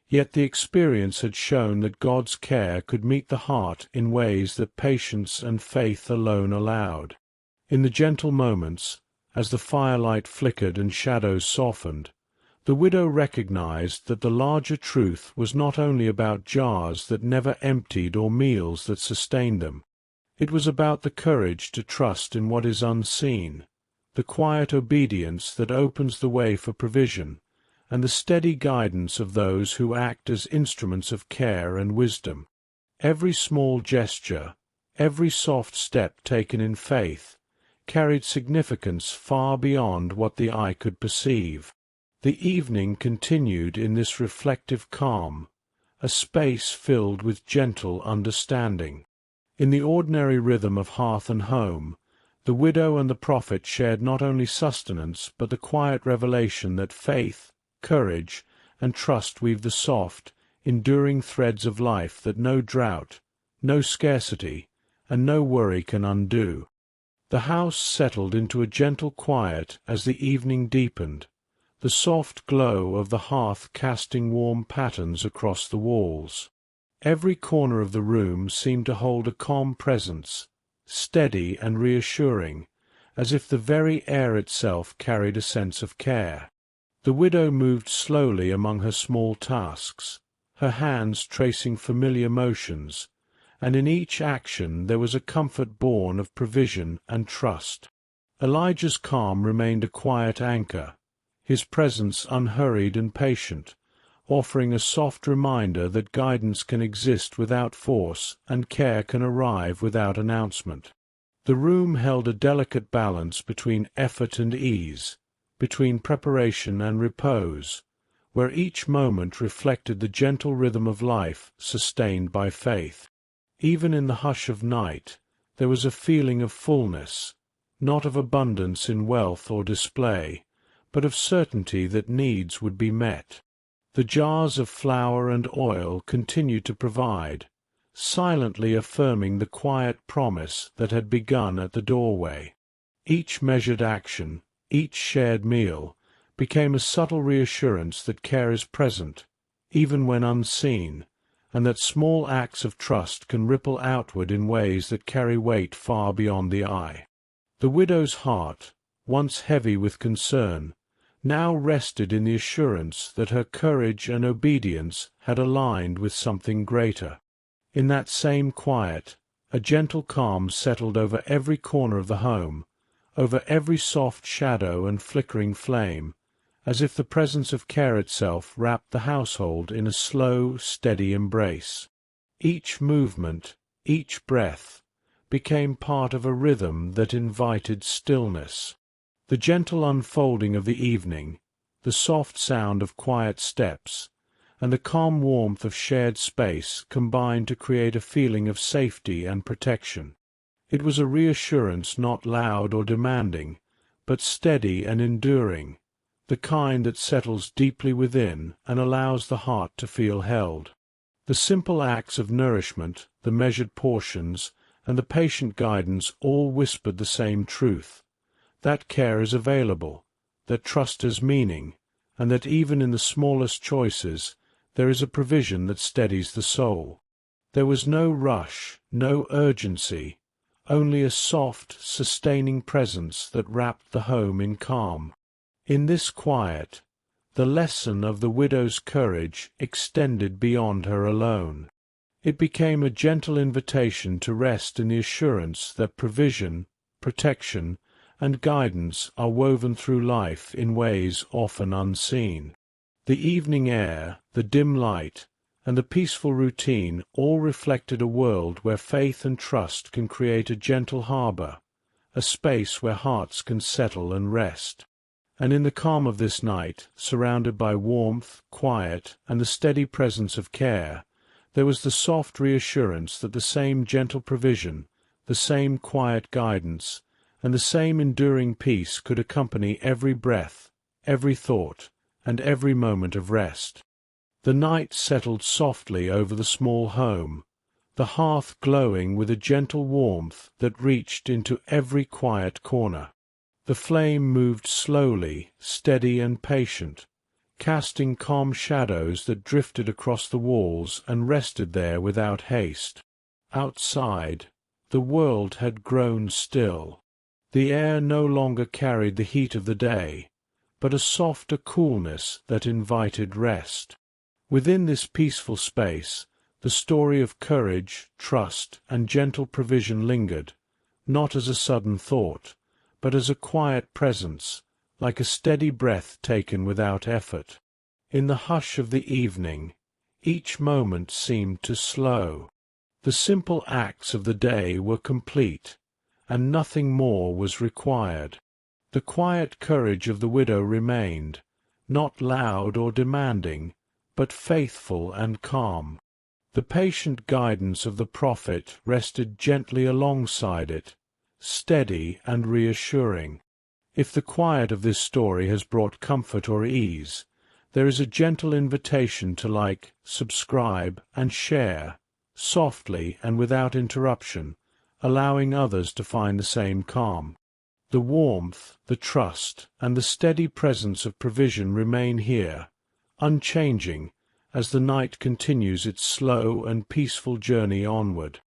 yet the experience had shown that God's care could meet the heart in ways that patience and faith alone allowed. In the gentle moments, as the firelight flickered and shadows softened, the widow recognized that the larger truth was not only about jars that never emptied or meals that sustained them. It was about the courage to trust in what is unseen, the quiet obedience that opens the way for provision, and the steady guidance of those who act as instruments of care and wisdom. Every small gesture, every soft step taken in faith, carried significance far beyond what the eye could perceive. The evening continued in this reflective calm, a space filled with gentle understanding. In the ordinary rhythm of hearth and home, the widow and the prophet shared not only sustenance, but the quiet revelation that faith, courage, and trust weave the soft, enduring threads of life that no drought, no scarcity, and no worry can undo. The house settled into a gentle quiet as the evening deepened, the soft glow of the hearth casting warm patterns across the walls. Every corner of the room seemed to hold a calm presence, steady and reassuring, as if the very air itself carried a sense of care. The widow moved slowly among her small tasks, her hands tracing familiar motions, and in each action there was a comfort born of provision and trust. Elijah's calm remained a quiet anchor, his presence unhurried and patient, offering a soft reminder that guidance can exist without force and care can arrive without announcement. The room held a delicate balance between effort and ease, between preparation and repose, where each moment reflected the gentle rhythm of life sustained by faith. Even in the hush of night, there was a feeling of fullness, not of abundance in wealth or display, but of certainty that needs would be met. The jars of flour and oil continued to provide, silently affirming the quiet promise that had begun at the doorway. Each measured action, each shared meal, became a subtle reassurance that care is present, even when unseen, and that small acts of trust can ripple outward in ways that carry weight far beyond the eye. The widow's heart, once heavy with concern, now rested in the assurance that her courage and obedience had aligned with something greater. In that same quiet, a gentle calm settled over every corner of the home, over every soft shadow and flickering flame, as if the presence of care itself wrapped the household in a slow, steady embrace. Each movement, each breath, became part of a rhythm that invited stillness. The gentle unfolding of the evening, the soft sound of quiet steps, and the calm warmth of shared space combined to create a feeling of safety and protection. It was a reassurance not loud or demanding, but steady and enduring, the kind that settles deeply within and allows the heart to feel held. The simple acts of nourishment, the measured portions, and the patient guidance all whispered the same truth: that care is available, that trust has meaning, and that even in the smallest choices there is a provision that steadies the soul. There was no rush, no urgency, only a soft, sustaining presence that wrapped the home in calm. In this quiet, the lesson of the widow's courage extended beyond her alone. It became a gentle invitation to rest in the assurance that provision, protection, and guidance are woven through life in ways often unseen. The evening air, the dim light, and the peaceful routine all reflected a world where faith and trust can create a gentle harbor, a space where hearts can settle and rest. And in the calm of this night, surrounded by warmth, quiet, and the steady presence of care, there was the soft reassurance that the same gentle provision, the same quiet guidance, and the same enduring peace could accompany every breath, every thought, and every moment of rest. The night settled softly over the small home, the hearth glowing with a gentle warmth that reached into every quiet corner. The flame moved slowly, steady and patient, casting calm shadows that drifted across the walls and rested there without haste. Outside, the world had grown still. The air no longer carried the heat of the day, but a softer coolness that invited rest. Within this peaceful space, the story of courage, trust, and gentle provision lingered, not as a sudden thought, but as a quiet presence, like a steady breath taken without effort. In the hush of the evening, each moment seemed to slow. The simple acts of the day were complete, and nothing more was required. The quiet courage of the widow remained, not loud or demanding, but faithful and calm. The patient guidance of the prophet rested gently alongside it, steady and reassuring. If the quiet of this story has brought comfort or ease, there is a gentle invitation to like, subscribe, and share, softly and without interruption, allowing others to find the same calm. The warmth, the trust, and the steady presence of provision remain here, unchanging, as the night continues its slow and peaceful journey onward.